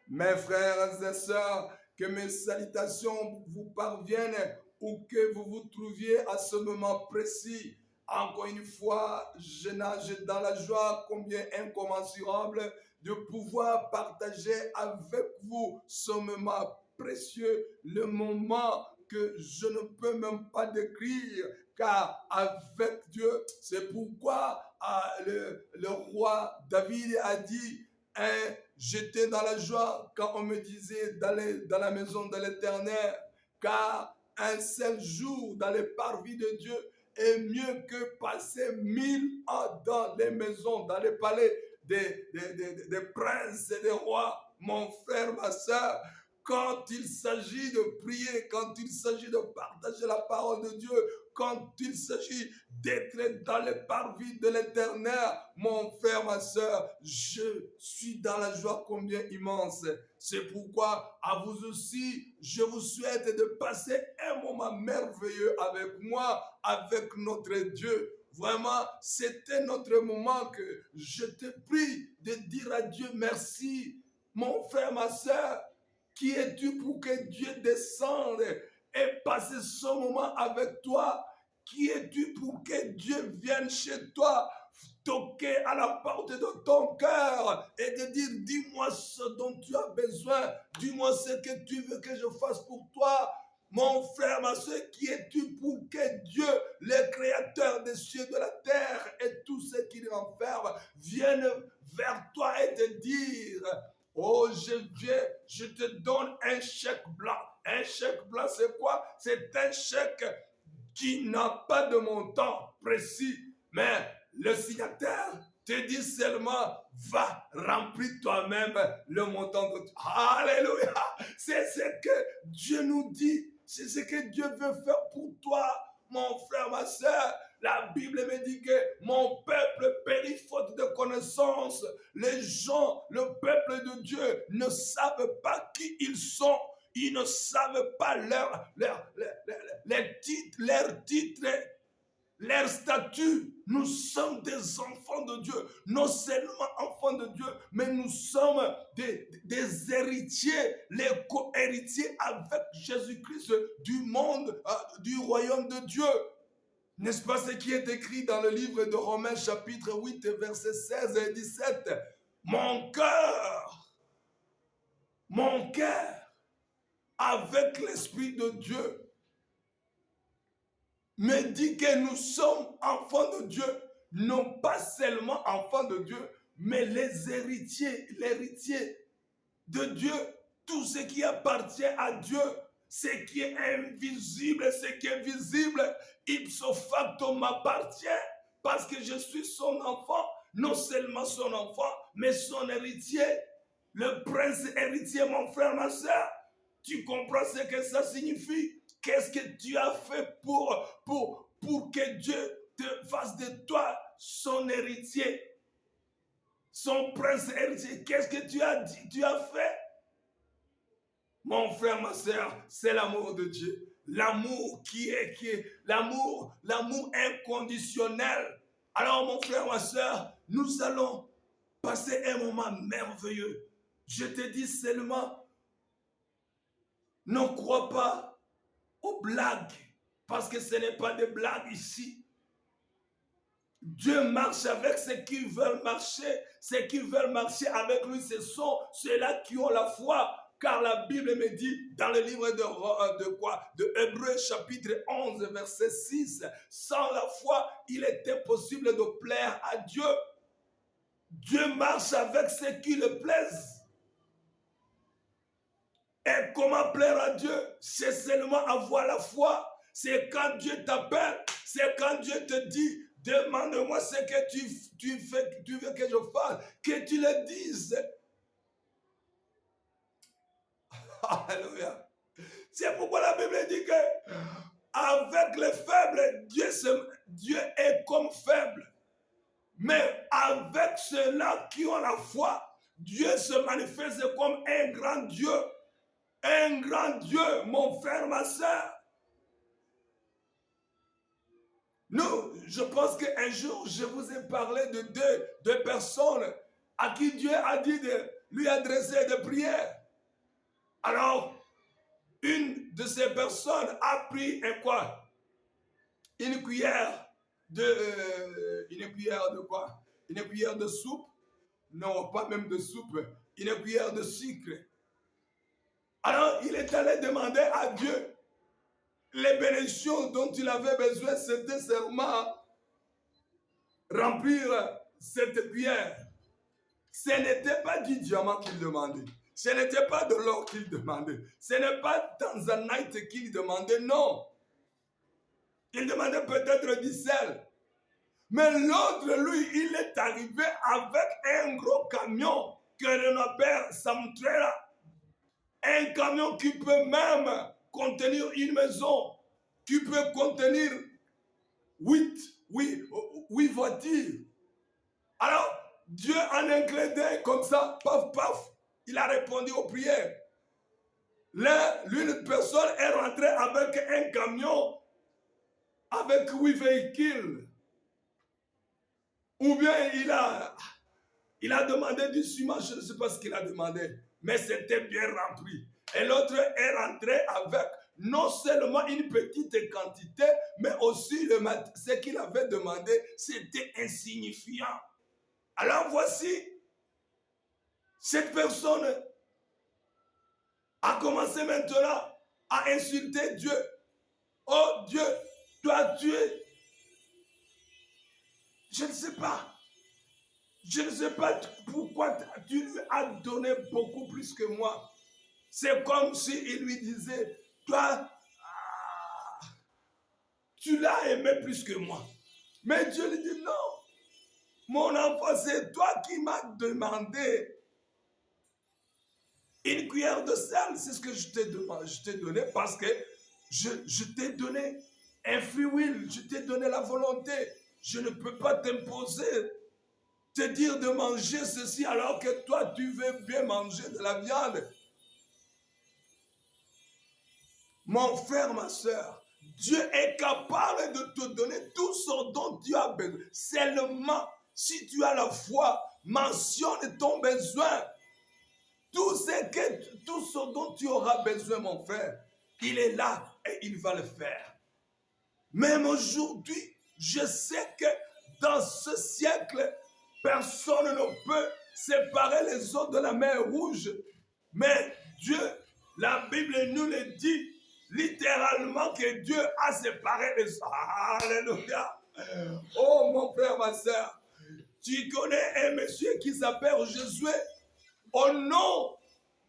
Mes frères et sœurs, que mes salutations vous parviennent où que vous vous trouviez à ce moment précis. Encore une fois, je nage dans la joie combien incommensurable de pouvoir partager avec vous ce moment précieux, le moment que je ne peux même pas décrire, car avec Dieu, c'est pourquoi le roi David a dit, hein, j'étais dans la joie quand on me disait d'aller dans la maison de l'Éternel, car un seul jour dans les parvis de Dieu est mieux que passer 1000 ans dans les maisons, dans les palais des princes et des rois. Mon frère, ma soeur, quand il s'agit de prier, quand il s'agit de partager la parole de Dieu, quand il s'agit d'être dans les parvis de l'Éternel, mon frère, ma soeur, je suis dans la joie combien immense. C'est pourquoi à vous aussi, je vous souhaite de passer un moment merveilleux avec moi, avec notre Dieu. Vraiment, c'était notre moment que je te prie de dire à Dieu merci. Mon frère, ma soeur, qui es-tu pour que Dieu descende et passe ce moment avec toi? Qui es-tu pour que Dieu vienne chez toi, toquer à la porte de ton cœur et te dire, dis-moi ce dont tu as besoin, dis-moi ce que tu veux que je fasse pour toi? Mon frère, ma soeur, qui es-tu pour que Dieu, le créateur des cieux, de la terre et tout ce qui les renferme, vienne vers toi et te dire, oh, je viens, je te donne un chèque blanc. Un chèque blanc, c'est quoi? C'est un chèque qui n'a pas de montant précis, mais le signataire te dit seulement, va remplir toi-même le montant de... Alléluia! C'est ce que Dieu nous dit, c'est ce que Dieu veut faire pour toi, mon frère, ma soeur. La Bible me dit que mon peuple périt faute de connaissance. Les gens, le peuple de Dieu ne savent pas qui ils sont. Ils ne savent pas leur titre, leur statut. Nous sommes des enfants de Dieu. Non seulement enfants de Dieu, mais nous sommes des héritiers, les co-héritiers avec Jésus-Christ du monde, du royaume de Dieu. N'est-ce pas ce qui est écrit dans le livre de Romains chapitre 8, versets 16 et 17? Mon cœur, avec l'Esprit de Dieu, me dit que nous sommes enfants de Dieu, non pas seulement enfants de Dieu, mais l'héritier de Dieu, tout ce qui appartient à Dieu, ce qui est invisible, ce qui est visible, ipso facto m'appartient, parce que je suis son enfant, non seulement son enfant, mais son héritier, le prince héritier, mon frère, ma soeur. Tu comprends ce que ça signifie? Qu'est-ce que tu as fait pour que Dieu te fasse de toi son héritier, son prince héritier? Qu'est-ce que tu as dit, tu as fait? Mon frère, ma soeur, c'est l'amour de Dieu. L'amour qui est l'amour inconditionnel. Alors, mon frère, ma soeur, nous allons passer un moment merveilleux. Je te dis seulement, ne crois pas aux blagues, parce que ce n'est pas des blagues ici. Dieu marche avec ceux qui veulent marcher. Ceux qui veulent marcher avec lui, ce sont ceux-là qui ont la foi. Car la Bible me dit dans le livre de Hébreux chapitre 11 verset 6, sans la foi, il est impossible de plaire à Dieu. Dieu marche avec ceux qui le plaisent. Et comment plaire à Dieu? C'est seulement avoir la foi. C'est quand Dieu t'appelle, c'est quand Dieu te dit, demande-moi ce que tu veux que je fasse, que tu le dises. Alléluia. C'est pourquoi la Bible dit que avec les faibles, Dieu est comme faible. Mais avec ceux-là qui ont la foi, Dieu se manifeste comme un grand Dieu. Un grand Dieu, mon frère, ma soeur. Nous, je pense qu'un jour, je vous ai parlé de deux personnes à qui Dieu a dit lui adresser des prières. Alors, une de ces personnes a pris un quoi? Une cuillère de quoi? Une cuillère de soupe? Non, pas même de soupe. Une cuillère de sucre. Alors, il est allé demander à Dieu les bénédictions dont il avait besoin. C'était seulement remplir cette cuillère. Ce n'était pas du diamant qu'il demandait. Ce n'était pas de l'or qu'il demandait. Ce n'est pas tanzanite qu'il demandait, non. Il demandait peut-être du sel. Mais l'autre, lui, il est arrivé avec un gros camion que l'on appelle Samtrela. Un camion qui peut même contenir une maison, qui peut contenir 8 voitures. Alors, Dieu, en un clin d'œil comme ça, paf, paf, il a répondu aux prières. L'une personne est rentrée avec un camion, avec 8 véhicules. Ou bien il a demandé du ciment, je ne sais pas ce qu'il a demandé, mais c'était bien rempli. Et l'autre est rentré avec non seulement une petite quantité, mais aussi ce qu'il avait demandé, c'était insignifiant. Alors voici, cette personne a commencé maintenant à insulter Dieu. Oh Dieu, toi tu es... Je ne sais pas. Je ne sais pas pourquoi tu lui as donné beaucoup plus que moi. C'est comme s'il lui disait, toi, tu l'as aimé plus que moi. Mais Dieu lui dit, non, mon enfant, c'est toi qui m'as demandé une cuillère de sel. C'est ce que je t'ai donné parce que je t'ai donné un free will, je t'ai donné la volonté. Je ne peux pas t'imposer, te dire de manger ceci alors que toi, tu veux bien manger de la viande. Mon frère, ma soeur, Dieu est capable de te donner tout ce dont tu as besoin. Seulement, si tu as la foi, mentionne ton besoin. Tout ce dont tu auras besoin, mon frère, il est là et il va le faire. Même aujourd'hui, je sais que dans ce siècle, personne ne peut séparer les eaux de la mer Rouge. Mais Dieu, la Bible nous le dit littéralement que Dieu a séparé les eaux. Alléluia. Oh mon frère, ma soeur, tu connais un monsieur qui s'appelle Josué. Au nom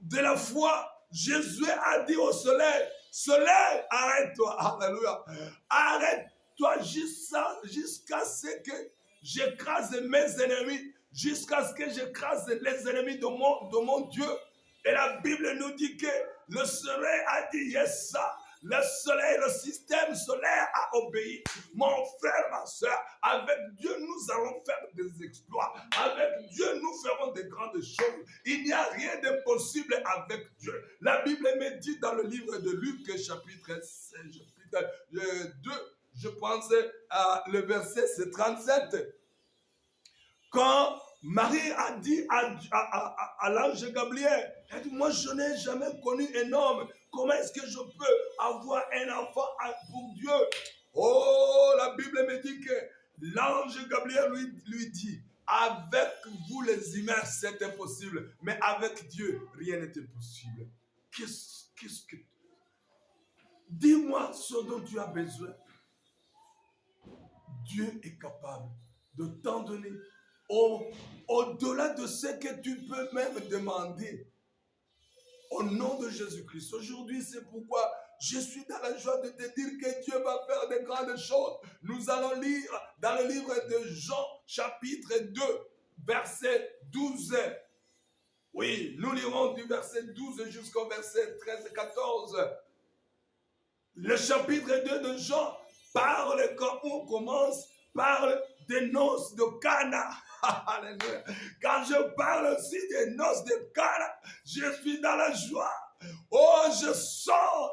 de la foi, Josué a dit au soleil, soleil, arrête-toi. Alléluia. Arrête-toi jusqu'à ce que j'écrase mes ennemis, jusqu'à ce que j'écrase les ennemis de mon Dieu. Et la Bible nous dit que le soleil a dit yes, ça. Le soleil, le système solaire a obéi. Mon frère, ma soeur, avec Dieu, nous allons faire des exploits. Avec Dieu, nous ferons de grandes choses. Il n'y a rien d'impossible avec Dieu. La Bible me dit dans le livre de Luc, chapitre 2, je pense, le verset c'est 37. Quand Marie a dit à l'ange Gabriel, elle dit, moi je n'ai jamais connu un homme. Comment est-ce que je peux avoir un enfant pour Dieu? Oh, la Bible me dit que l'ange Gabriel lui dit, avec vous les humains c'est impossible, mais avec Dieu rien n'est impossible. Qu'est-ce que... Dis-moi ce dont tu as besoin. Dieu est capable de t'en donner au-delà de ce que tu peux même demander. Au nom de Jésus-Christ. Aujourd'hui, c'est pourquoi je suis dans la joie de te dire que Dieu va faire de grandes choses. Nous allons lire dans le livre de Jean, chapitre 2, verset 12. Oui, nous lirons du verset 12 jusqu'au verset 13 et 14. Le chapitre 2 de Jean parle, quand on commence, parle des noces de Cana. Quand je parle aussi des noces de Cana, je suis dans la joie. Oh, je sens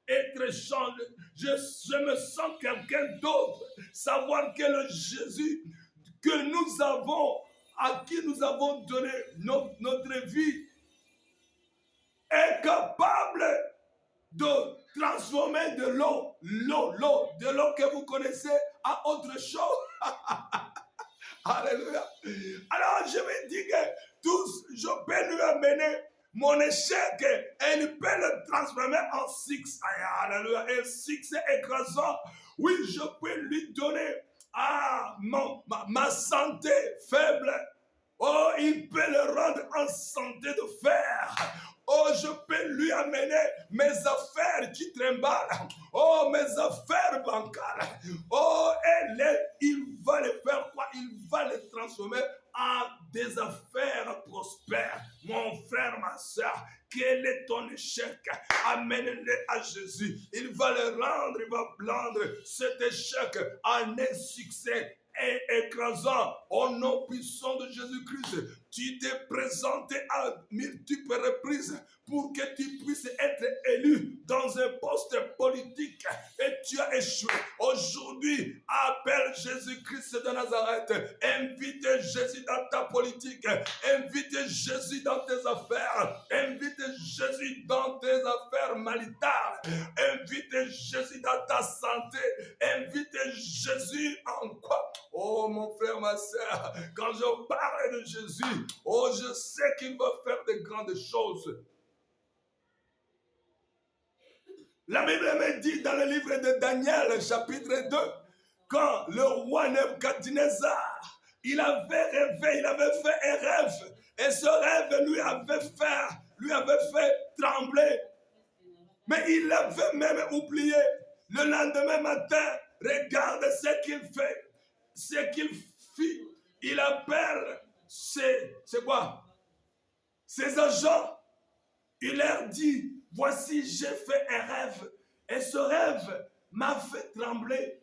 être changé. Je me sens quelqu'un d'autre. Savoir que le Jésus que nous avons à qui nous avons donné notre vie, est capable de transformer de l'eau que vous connaissez à autre chose. Alléluia. Alors je me dis que tous, je peux lui amener mon échec et il peut le transformer en succès. Alléluia. Un succès écrasant. Oui, je peux lui donner ma santé faible. Oh, il peut le rendre en santé de fer. Oh, je peux lui amener mes affaires qui trimballent. Oh, mes affaires bancales. Oh, il va les faire quoi? Il va les transformer en des affaires prospères. Mon frère, ma soeur, quel est ton échec? Amène-le à Jésus. Il va le rendre, il va rendre cet échec en un succès écrasant au nom puissant de Jésus-Christ. Tu t'es présenté à multiples reprises pour que tu puisses être élu dans un poste politique et tu as échoué. Aujourd'hui, appelle Jésus-Christ de Nazareth. Invite Jésus dans ta politique. Invite Jésus dans tes affaires. Invite Jésus dans tes affaires maritales. Invite Jésus dans ta santé. Invite Jésus en quoi? Oh mon frère, ma soeur, quand je parle de Jésus, oh je sais qu'il va faire de grandes choses. La Bible me dit dans le livre de Daniel, chapitre 2, quand le roi Nebuchadnezzar, il avait rêvé, il avait fait un rêve, et ce rêve lui avait fait trembler. Mais il l'avait même oublié. Le lendemain matin, regarde ce qu'il fait. Ce qu'il fit, il appelle c'est quoi? Ses agents. Il leur dit, voici, j'ai fait un rêve. Et ce rêve m'a fait trembler.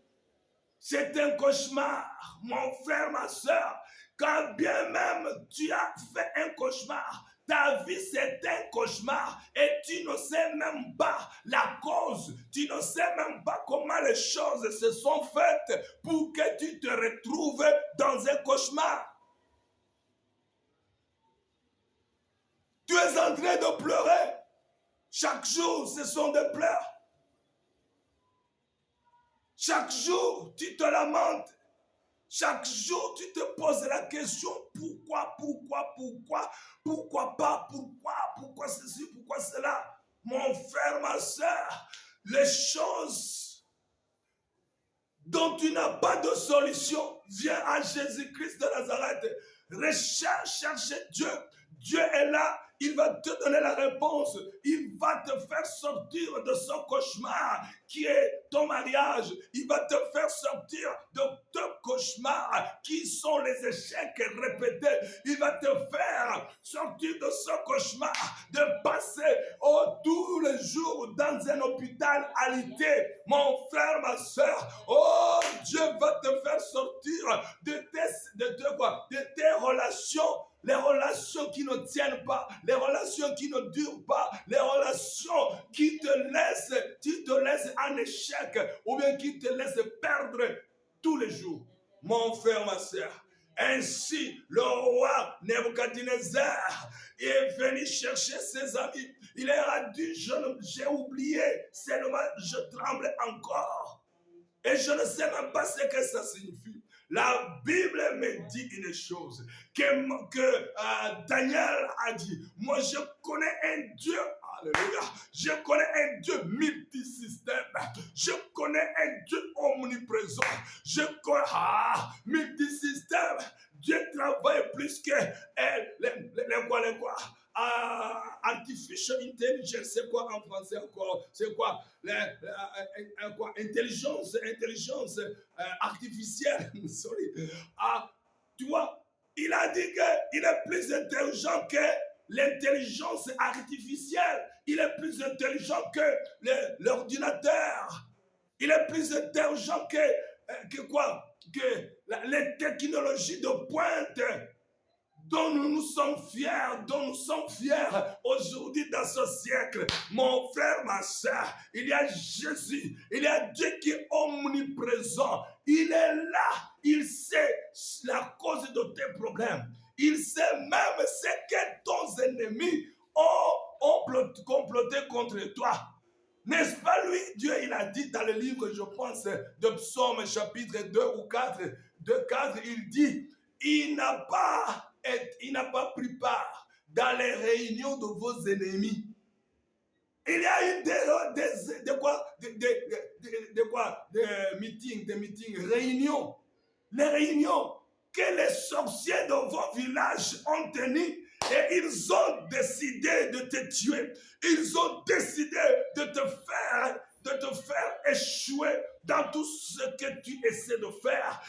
C'est un cauchemar, mon frère, ma soeur. Quand bien même tu as fait un cauchemar, ta vie c'est un cauchemar et tu ne sais même pas la cause, tu ne sais même pas comment les choses se sont faites pour que tu te retrouves dans un cauchemar. Tu es en train de pleurer. Chaque jour, ce sont des pleurs. Chaque jour, tu te lamentes. Chaque jour, tu te poses la question, pourquoi pas, pourquoi ceci, pourquoi cela. Mon frère, ma soeur, les choses dont tu n'as pas de solution, viens à Jésus-Christ de Nazareth. Cherche Dieu. Dieu est là. Il va te donner la réponse. Il va te faire sortir de ce cauchemar qui est ton mariage. Il va te faire sortir de deux cauchemars qui sont les échecs répétés. Il va te faire sortir de ce cauchemar de passer tous les jours dans un hôpital alité. Mon frère, ma soeur, oh, Dieu va te faire sortir de tes relations. Les relations qui ne tiennent pas, les relations qui ne durent pas, les relations qui te laissent en échec ou bien qui te laissent perdre tous les jours. Mon frère, ma soeur, ainsi le roi Nebuchadnezzar est venu chercher ses amis. Il leur a dit, j'ai oublié, seulement je tremble encore. Et je ne sais même pas ce que ça signifie. La Bible me dit une chose que Daniel a dit. Moi, je connais un Dieu, alléluia. Je connais un Dieu multisystème. Je connais un Dieu omniprésent. Je connais multisystème. Dieu travaille plus que les quoi. Artificial intelligence, c'est quoi en français encore? C'est quoi? Intelligence artificielle. Sorry. Tu vois, il a dit qu'il est plus intelligent que l'intelligence artificielle. Il est plus intelligent que l'ordinateur. Il est plus intelligent que quoi? Que les technologies de pointe dont nous sommes fiers aujourd'hui dans ce siècle. Mon frère, ma soeur, il y a Jésus, il y a Dieu qui est omniprésent. Il est là, il sait la cause de tes problèmes. Il sait même ce que tes ennemis ont comploté contre toi. N'est-ce pas lui, Dieu, il a dit dans le livre, je pense, de Psaume chapitre 2 ou 4, 4, il dit, il n'a pas pris part dans les réunions de vos ennemis. Il y a eu des meetings, réunions. Les réunions que les sorciers de vos villages ont tenues. Et ils ont décidé de te tuer. Ils ont décidé de te faire échouer dans tout ce que tu essaies de faire.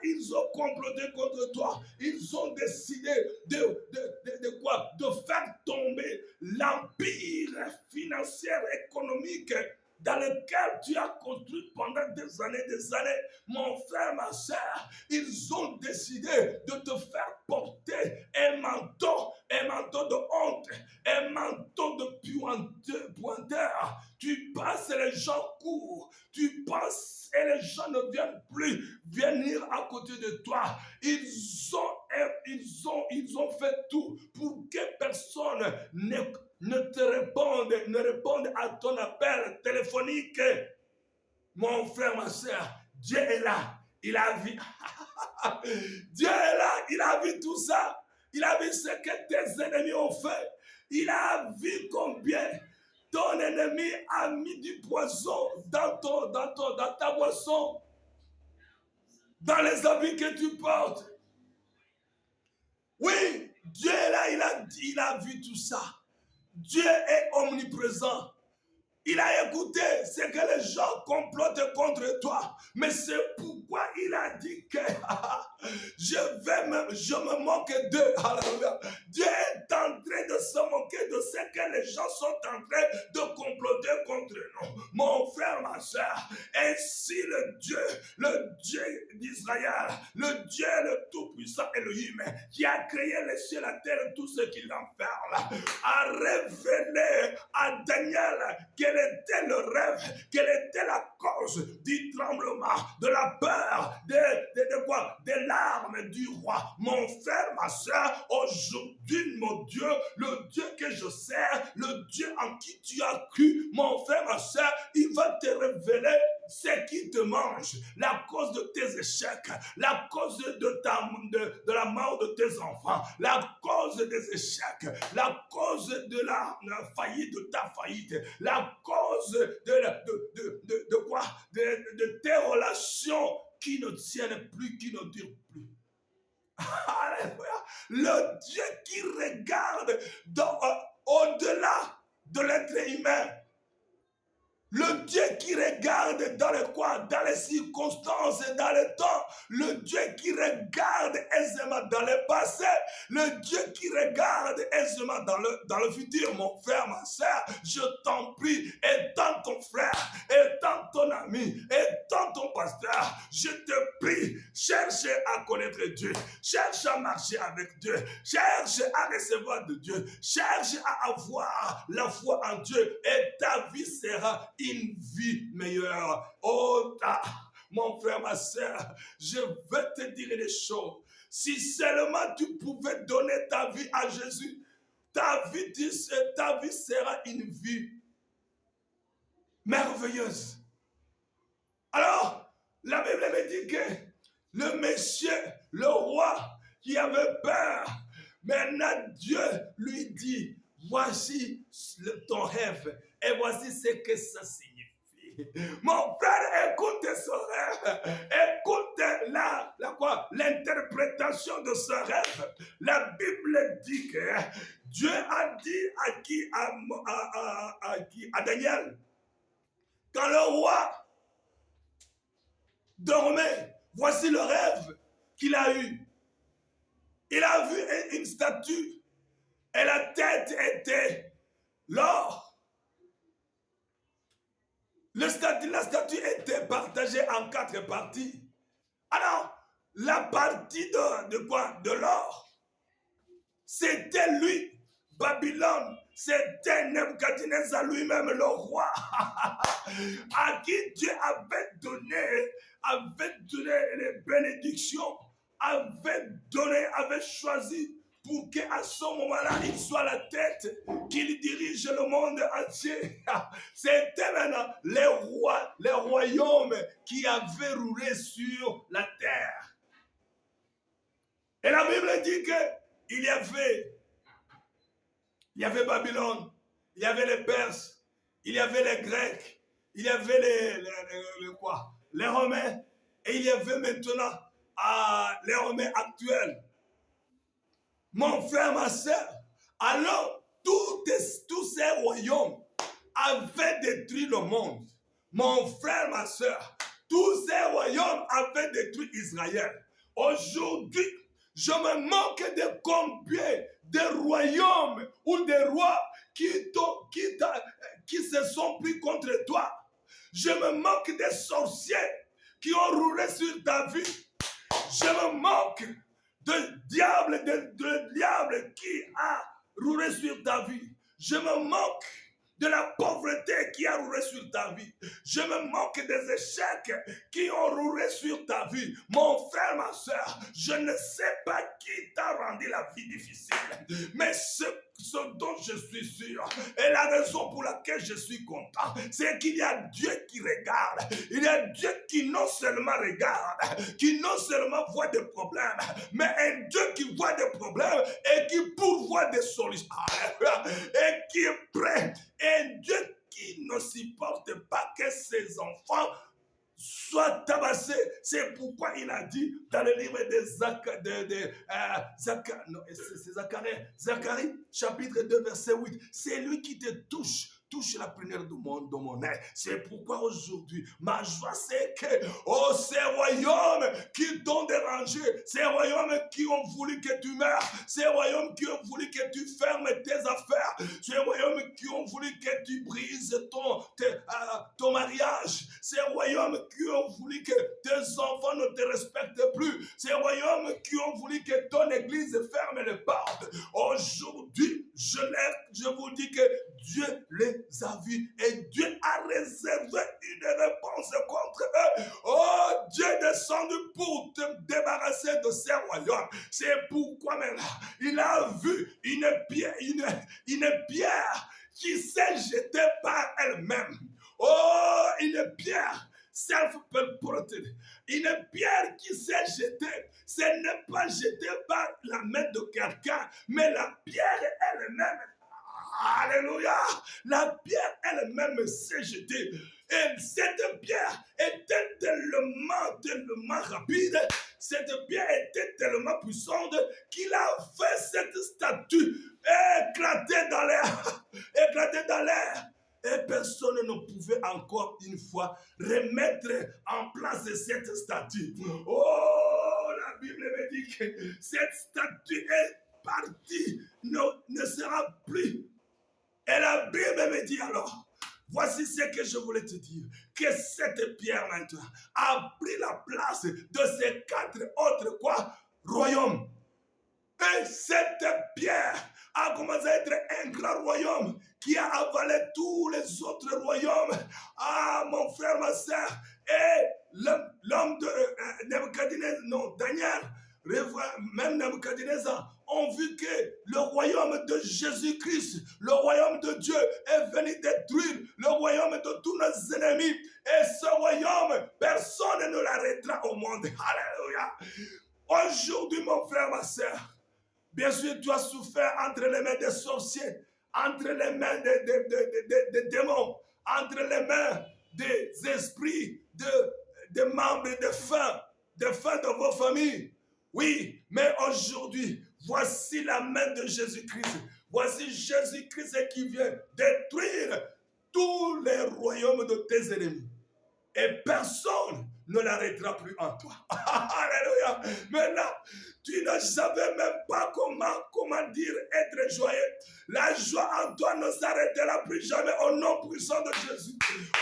Ils ont comploté contre toi. Ils ont décidé de faire tomber l'empire financier, économique dans lequel tu as construit pendant des années. Mon frère, ma soeur, ils ont décidé de te faire porter un manteau de honte, un manteau de pointeur. Tu passes et les gens courent. Tu passes et les gens ne viennent plus venir à côté de toi. Ils ont fait tout pour que personne ne te réponde à ton appel téléphonique. Mon frère, ma soeur, Dieu est là. Il a vu. Dieu est là. Il a vu tout ça. Il a vu ce que tes ennemis ont fait. Il a vu combien ton ennemi a mis du poison dans ta boisson, dans les habits que tu portes. Oui, Dieu est là. Il a vu tout ça. Dieu est omniprésent. Il a écouté ce que les gens complotent contre toi. Mais c'est pourquoi il a dit que je me moque d'eux. Alléluia. Dieu est en train de se moquer de ce que les gens sont en train de comploter contre nous. Mon frère, ma soeur, ainsi le Dieu d'Israël, le Dieu le Tout-Puissant Elohim, qui a créé les cieux, la terre, tout ce qu'il enferme, a révélé à Daniel quel était le rêve, quelle était la cause du tremblement, de la peur, des larmes du roi. Mon frère, ma soeur, aujourd'hui, mon Dieu, le Dieu que je sers, le Dieu en qui tu as cru, mon frère, ma soeur, il va te révéler ce qui te mange, la cause de tes échecs, la cause de la mort de tes enfants, la cause des échecs, la cause de la faillite de ta faillite, la cause de tes relations qui ne tiennent plus, qui ne durent plus. Alléluia. Le Dieu qui regarde au-delà de l'être humain. Le Dieu qui regarde dans les circonstances et dans le temps. Le Dieu qui regarde aisément dans le passé. Le Dieu qui regarde aisément dans le futur. Mon frère, ma soeur, je t'en prie, étant ton frère, étant ton ami, étant ton pasteur, je te prie, cherche à connaître Dieu. Cherche à marcher avec Dieu. Cherche à recevoir de Dieu. Cherche à avoir la foi en Dieu. Et ta vie sera une vie meilleure. Oh, mon frère, ma soeur, je veux te dire des choses. Si seulement tu pouvais donner ta vie à Jésus, ta vie sera une vie merveilleuse. Alors, la Bible me dit que le monsieur, le roi qui avait peur, maintenant Dieu lui dit, voici ton rêve et voici ce que ça signifie. Mon frère, écoute ce rêve. Écoute l'interprétation de ce rêve. La Bible dit que Dieu a dit à Daniel, quand le roi dormait, voici le rêve qu'il a eu. Il a vu une statue et la tête était l'or. La statue était partagée en 4 parties. Alors, la partie de l'or, c'était lui, Babylone. C'était Nebuchadnezzar lui-même, le roi, à qui Dieu avait donné les bénédictions avait donné, avait choisi pour qu'à ce moment-là, il soit la tête, qu'il dirige le monde entier. C'était maintenant les rois, les royaumes qui avaient roulé sur la terre. Et la Bible dit qu'il y avait Babylone, il y avait les Perses, il y avait les Grecs, il y avait les Romains, et il y avait maintenant les Romains actuels. Mon frère, ma soeur, alors tous ces royaumes avaient détruit le monde. Mon frère, ma soeur, tous ces royaumes avaient détruit Israël. Aujourd'hui, je me moque de combien de royaumes ou de rois qui se sont pris contre toi. Je me moque des sorciers qui ont roulé sur ta vie. Je me moque de diable qui a roulé sur ta vie. Je me moque de la pauvreté qui a roulé sur ta vie. Je me moque des échecs qui ont roulé sur ta vie. Mon frère, ma soeur, je ne sais pas qui t'a rendu la vie difficile, mais ce dont je suis sûr, et la raison pour laquelle je suis content, c'est qu'il y a Dieu qui regarde. Il y a Dieu qui non seulement regarde, qui non seulement voit des problèmes, mais un Dieu qui voit des problèmes et qui pourvoit des solutions. Et qui est prêt. Un Dieu qui ne supporte pas que ses enfants soient tabassés. C'est pourquoi il a dit dans le livre de Zacharie, chapitre 2, verset 8, c'est lui qui te touche la première de mon nez. C'est pourquoi aujourd'hui, ma joie, c'est que ces royaumes qui t'ont dérangé, ces royaumes qui ont voulu que tu meurs, ces royaumes qui ont voulu que tu fermes tes affaires, ces royaumes qui ont voulu que tu brises ton mariage, ces royaumes qui ont voulu que tes enfants ne te respectent plus, ces royaumes qui ont voulu que ton église ferme les portes. Aujourd'hui, je vous dis que Dieu les a vus et Dieu a réservé une réponse contre eux. Oh, Dieu est descendu pour te débarrasser de ces royaumes. C'est pourquoi maintenant, il a vu une pierre qui s'est jetée par elle-même. Oh, une pierre self-ported. Une pierre qui s'est jetée. Ce n'est pas jeté par la main de quelqu'un, mais la pierre elle-même. Alléluia! La pierre elle-même s'est jetée. Et cette pierre était tellement rapide, cette pierre était tellement puissante qu'il a fait cette statue éclater dans l'air. Et personne ne pouvait encore une fois remettre en place cette statue. Oh, la Bible me dit que cette statue est partie, ne sera plus. Et la Bible me dit alors, voici ce que je voulais te dire, que cette pierre maintenant a pris la place de ces 4 autres royaumes. Et cette pierre a commencé à être un grand royaume qui a avalé tous les autres royaumes. Ah, mon frère, ma soeur, et l'homme de Nebuchadnezzar, Daniel, même Nebuchadnezzar, ont vu que le royaume de Jésus-Christ, le royaume de Dieu, est venu détruire le royaume de tous nos ennemis. Et ce royaume, personne ne l'arrêtera au monde. Alléluia. Aujourd'hui, mon frère, ma soeur, bien sûr, tu as souffert entre les mains des sorciers, entre les mains des démons, entre les mains des esprits, des membres de faim de vos familles. Oui, mais aujourd'hui, voici la main de Jésus-Christ. Voici Jésus-Christ qui vient détruire tous les royaumes de tes ennemis. Et personne ne l'arrêtera plus en toi. Alléluia. Maintenant, tu ne savais même pas comment dire être joyeux. La joie en toi ne s'arrêtera plus jamais au nom puissant de Jésus.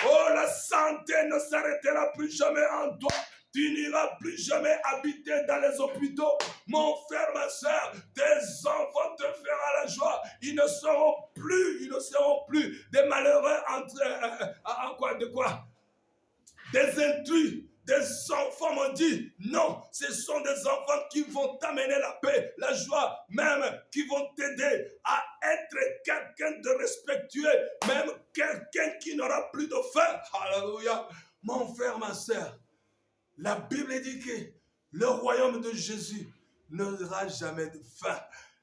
Oh, la santé ne s'arrêtera plus jamais en toi. Tu n'iras plus jamais habiter dans les hôpitaux. Mon frère, ma soeur, tes enfants te feront la joie. Ils ne seront plus des malheureux de quoi? Des intrus des enfants m'ont dit, non, ce sont des enfants qui vont t'amener la paix, la joie, même qui vont t'aider à être quelqu'un de respectueux, même quelqu'un qui n'aura plus de faim. Alléluia. Mon frère, ma soeur, la Bible dit que le royaume de Jésus n'aura jamais de faim.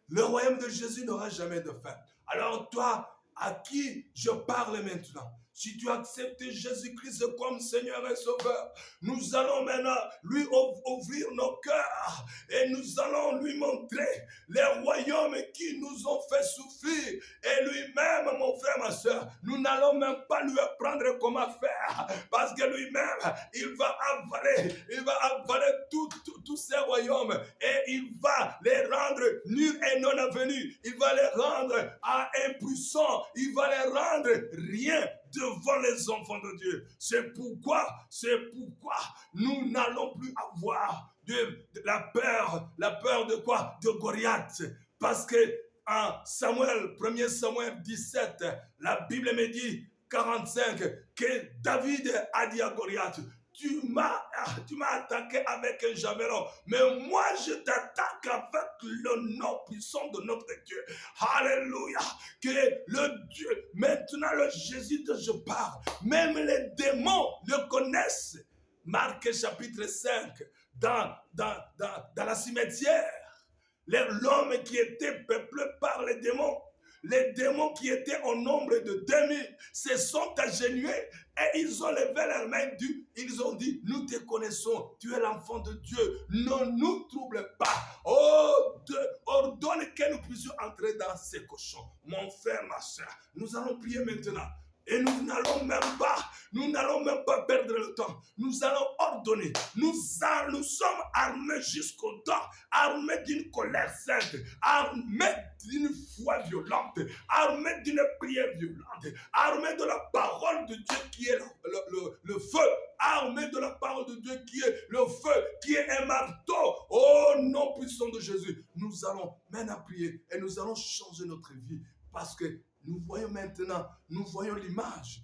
Le royaume de Jésus n'aura jamais de faim. Alors toi, à qui je parle maintenant? Si tu acceptes Jésus-Christ comme Seigneur et Sauveur, nous allons maintenant lui ouvrir nos cœurs et nous allons lui montrer les royaumes qui nous ont fait souffrir. Et lui-même, mon frère, ma soeur, nous n'allons même pas lui apprendre comment faire, parce que lui-même, il va avaler tous ces royaumes et il va les rendre nuls et non avenus. Il va les rendre impuissants. Il va les rendre rien devant les enfants de Dieu. C'est pourquoi nous n'allons plus avoir la peur de quoi? De Goliath. Parce que en Samuel, 1 Samuel 17, la Bible me dit 45, que David a dit à Goliath, tu m'as attaqué avec un javelot, mais moi je t'attaque avec le nom puissant de notre Dieu. Alléluia. Que le Dieu, maintenant le Jésus dont je parle, même les démons le connaissent. Marc chapitre 5, dans la cimetière, l'homme qui était peuplé par les démons qui étaient au nombre de 2000 se sont agenouillés et ils ont levé leurs mains, ils ont dit, nous te connaissons, tu es l'enfant de Dieu, ne nous trouble pas. Oh, ordonne que nous puissions entrer dans ces cochons. Mon frère, ma soeur, nous allons prier maintenant. Et nous n'allons même pas perdre le temps. Nous allons ordonner. Nous sommes armés jusqu'aux dents, armés d'une colère sainte, armés d'une foi violente, armés d'une prière violente, armés de la parole de Dieu qui est le feu, armés de la parole de Dieu qui est le feu, qui est un marteau. Oh nom puissant de Jésus, nous allons maintenant prier et nous allons changer notre vie parce que nous voyons maintenant, nous voyons l'image